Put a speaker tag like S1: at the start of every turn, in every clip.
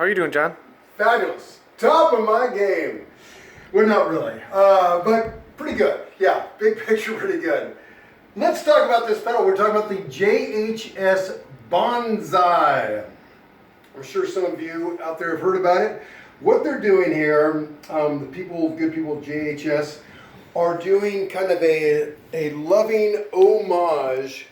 S1: are you doing, John?
S2: Fabulous. Top of my game. Well, not really, but pretty good. Yeah, big picture, pretty good. Let's talk about this pedal. We're talking about the JHS Bonsai. I'm sure some of you out there have heard about it. What they're doing here, the good people of JHS, are doing kind of a loving homage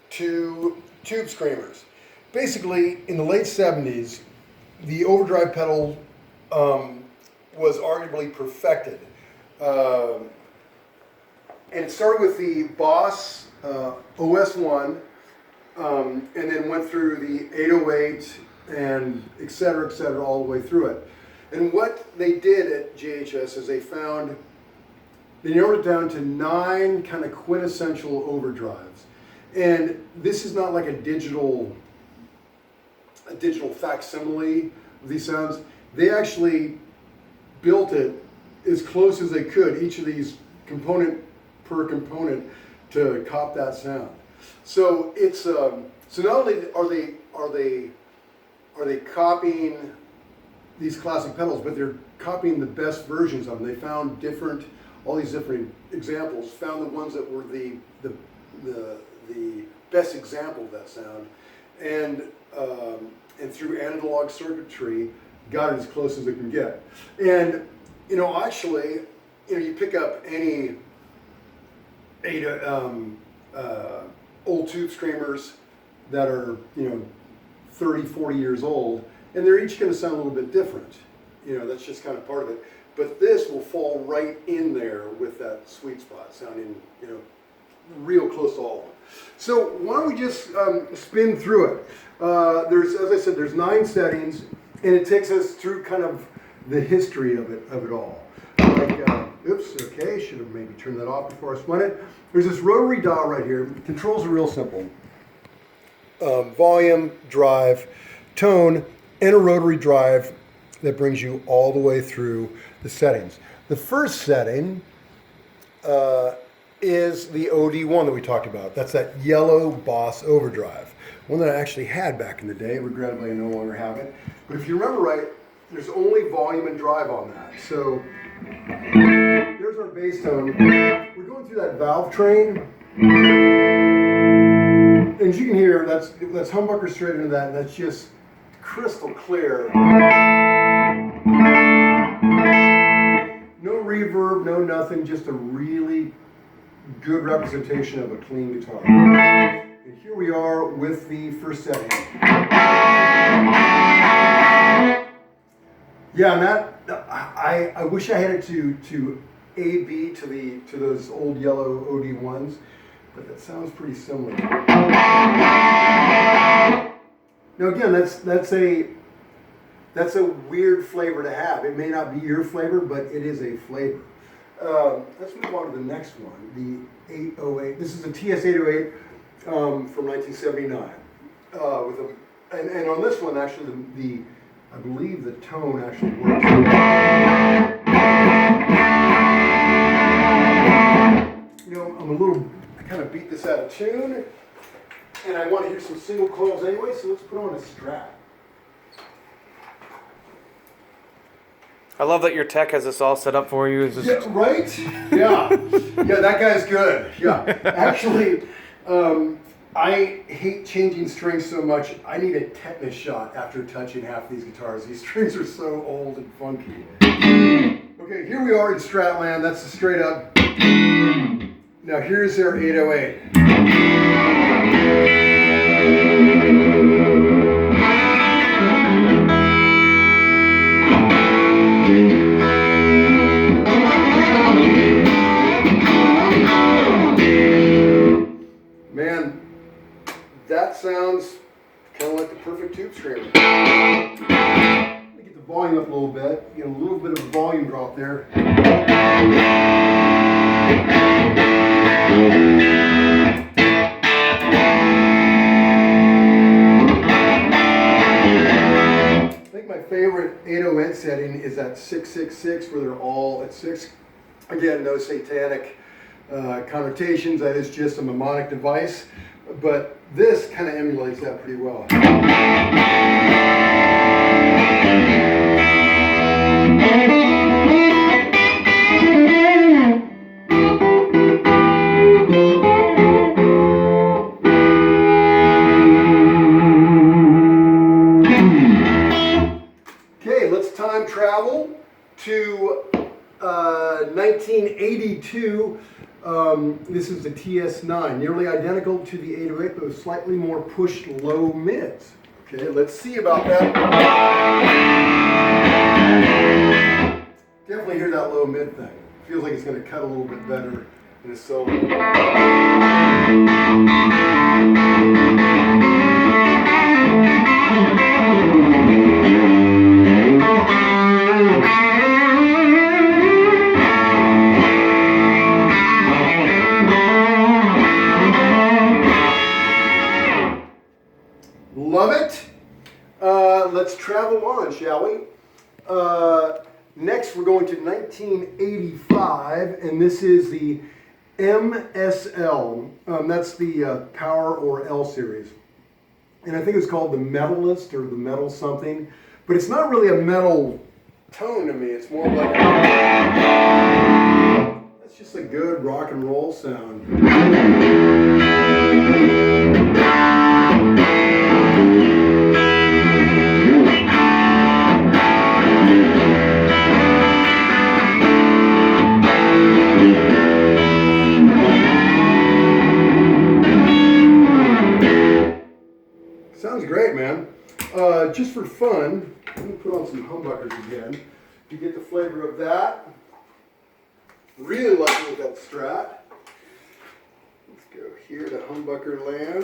S2: to tube screamers. Basically, in the late 70s, the overdrive pedal was arguably perfected. And it started with the Boss OS1, and then went through the 808 and et cetera, all the way through it. And what they did at JHS is they narrowed it down to 9 kind of quintessential overdrives. And this is not like a digital facsimile of these sounds. They actually built it as close as they could, each of these component per component, to cop that sound. So it's so not only are they copying these classic pedals, but they're copying the best versions of them. They found all these different examples, found the ones that were the best example of that sound, and through analog circuitry, got it as close as it can get. And actually, you pick up any old tube screamers that are 30, 40 years old, and they're each going to sound a little bit different. That's just kind of part of it. But this will fall right in there with that sweet spot, sounding real close to all of them. So why don't we just spin through it? As I said, there's 9 settings, and it takes us through kind of the history of it all. Oops, okay, should have maybe turned that off before I spun it. There's this rotary dial right here. Controls are real simple. Volume, drive, tone, and a rotary drive that brings you all the way through the settings. The first setting is the OD1 that we talked about. That's that yellow Boss overdrive. One that I actually had back in the day. Regrettably, I no longer have it. But if you remember right, there's only volume and drive on that. So there's our bass tone. We're going through that valve train. And as you can hear, that's humbucker straight into that, and that's just crystal clear. No reverb, no nothing, just a really good representation of a clean guitar. And here we are with the first setting. Yeah, and that I wish I had it to A/B to those old yellow OD1s, but that sounds pretty similar. Now again, that's a weird flavor to have. It may not be your flavor, but it is a flavor. Let's move on to the next one, the 808. This is a TS-808 from 1979. And on this one, actually, I believe the tone actually works. I kind of beat this out of tune, and I want to hear some single coils anyway, so let's put on a Strat.
S1: I love that your tech has this all set up for you.
S2: Yeah, right? Yeah. Yeah, that guy's good. Yeah. Actually, I hate changing strings so much. I need a tetanus shot after touching half these guitars. These strings are so old and funky. Okay, here we are in Stratland. That's the straight up. Now here's their 808. Man, that sounds kind of like the perfect tube screamer. Let me get the volume up a little bit. Get a little bit of a volume drop there. I think my favorite 808 setting is that 666, where they're all at 6. Again, no satanic connotations. That is just a mnemonic device. But this kind of emulates that pretty well. Okay, let's time travel to 1982. This is the TS9, nearly identical to the 808, but with slightly more pushed low mids. Okay, let's see about that. Definitely hear that low mid thing. Feels like it's going to cut a little bit better in a solo. Love it. Let's travel on, shall we? Next, we're going to 1985, and this is the MSL. That's the Power or L series. And I think it's called the Metalist or the Metal something. But it's not really a metal tone to me. It's more like that's just a good rock and roll sound. Sounds great, man. Just for fun, let me put on some humbuckers again to get the flavor of that. Really like it with that Strat. Let's go here to humbucker land.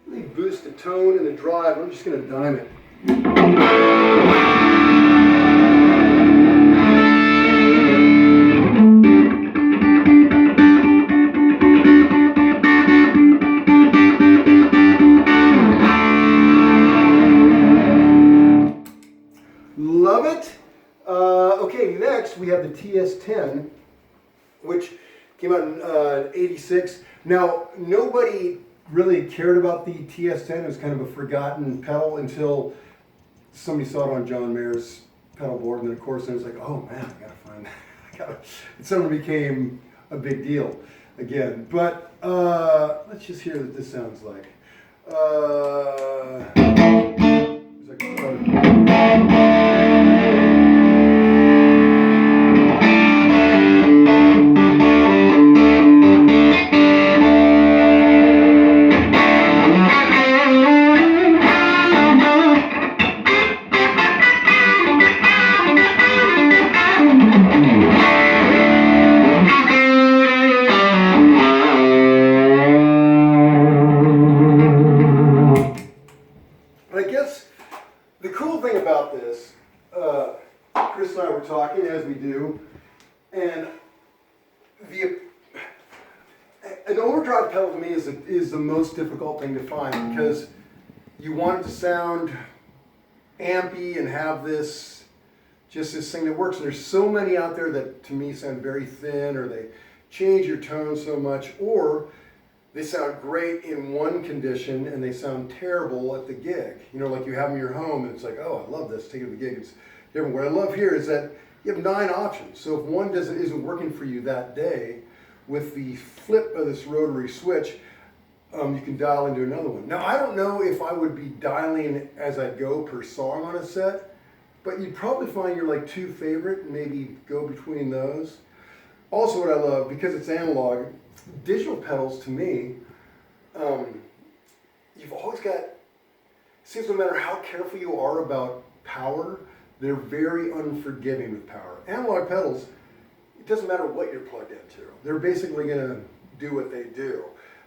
S2: Really boost the tone and the drive. I'm just going to dime it. Love it. Okay, next we have the TS10, which came out in 86. Now, nobody really cared about the TS10. It was kind of a forgotten pedal until somebody saw it on John Mayer's pedal board, and then of course it was like, oh man, I gotta find that. It suddenly became a big deal again. But let's just hear what this sounds like. Chris and I were talking, as we do, and an overdrive pedal to me is the most difficult thing to find, because you want it to sound ampy and have this thing that works. And there's so many out there that to me sound very thin, or they change your tone so much, or they sound great in one condition and they sound terrible at the gig. You know, like you have them in your home and it's like, oh, I love this, take it to the gig, it's different. What I love here is that you have 9 options. So if one isn't working for you that day, with the flip of this rotary switch, you can dial into another one. Now, I don't know if I would be dialing as I go per song on a set, but you'd probably find your like 2 favorite and maybe go between those. Also, what I love, because it's analog, digital pedals to me, you've always got, it seems no matter how careful you are about power, they're very unforgiving with power. Analog pedals, it doesn't matter what you're plugged into. They're basically going to do what they do.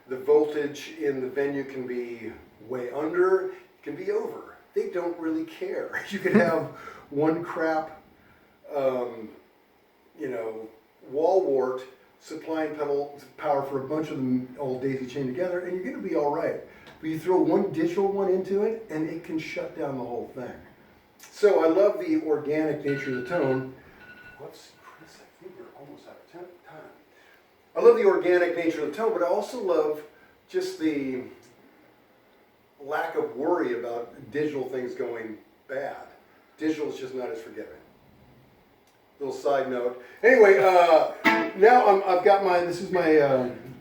S2: The voltage in the venue can be way under, it can be over. They don't really care. You could have one crap, wall wart supplying pedal power for a bunch of them all daisy chained together, and you're going to be all right. But you throw one digital one into it, and it can shut down the whole thing. So I love the organic nature of the tone. Whoops, Chris, I think we're almost out of time. I love the organic nature of the tone, but I also love just the lack of worry about digital things going bad. Digital is just not as forgiving. Little side note. Anyway, now I've got this is my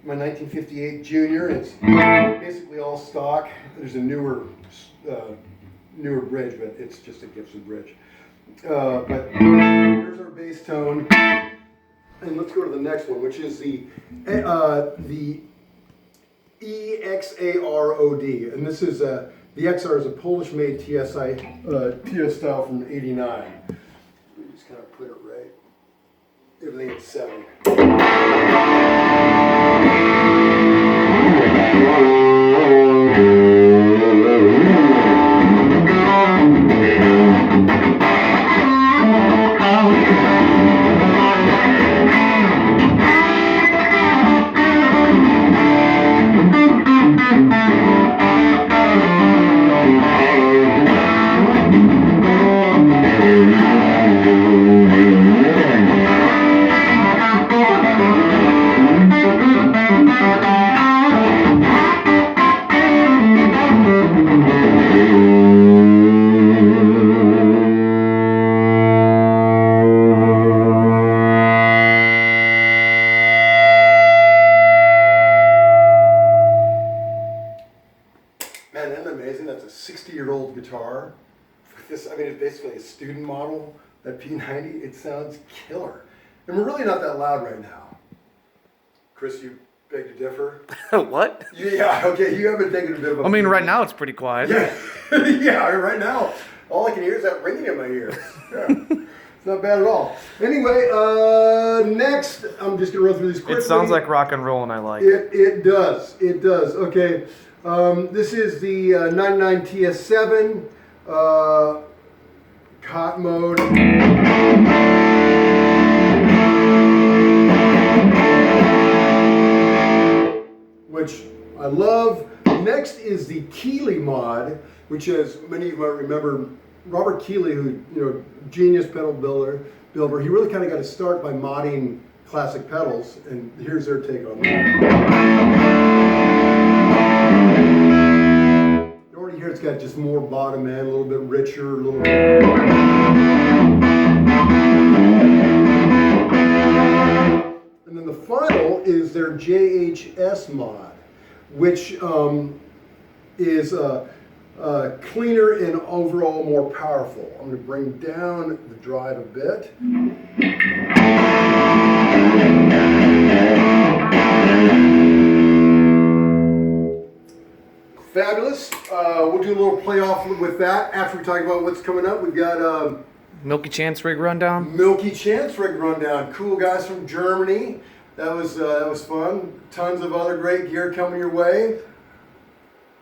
S2: 1958 Junior. It's basically all stock. There's a newer bridge, but it's just a Gibson bridge. But here's our bass tone. And let's go to the next one, which is the EXAROD. And this is the XR is a Polish-made TS style from '89. Just kind of put it right. Everything at 7. Man, isn't that amazing? That's a 60-year-old guitar. This, I mean, it's basically a student model, that P90. It sounds killer. And we're really not that loud right now. Chris, you beg to differ?
S1: What?
S2: Yeah, okay, you have been taking a bit of a...
S1: I mean, right now it's pretty quiet.
S2: Yeah, yeah, right now, all I can hear is that ringing in my ears. Yeah. It's not bad at all. Anyway, next, I'm just going to run through these quickly.
S1: It sounds like rock and roll, and I like it.
S2: It does. It does. Okay. This is the 99 TS7 cot mode. Which I love. Next is the Keeley mod, which, as many of you might remember, Robert Keeley, who, genius pedal builder, he really kind of got to start by modding classic pedals, and here's their take on that. You already hear it's got just more bottom end, a little bit richer, a little bit. And then the final is their JHS mod, which is cleaner and overall more powerful. I'm going to bring down the drive a bit. Fabulous. We'll do a little playoff with that after we talk about what's coming up. We've got
S1: Milky Chance rig rundown.
S2: Milky Chance rig rundown. Cool guys from Germany. That was fun. Tons of other great gear coming your way.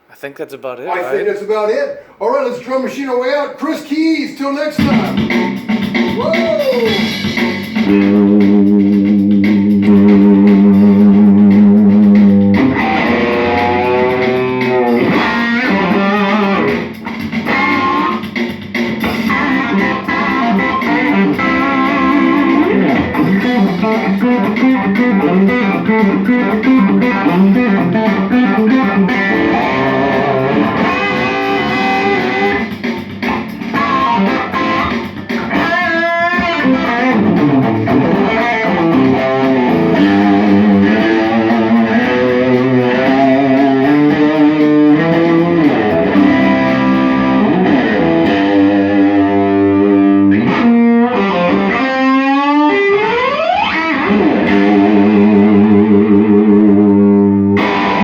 S1: I think that's about it.
S2: I think that's about it. All right, let's drum machine our way out. Chris Keys. Till next time. Whoa. Thank you.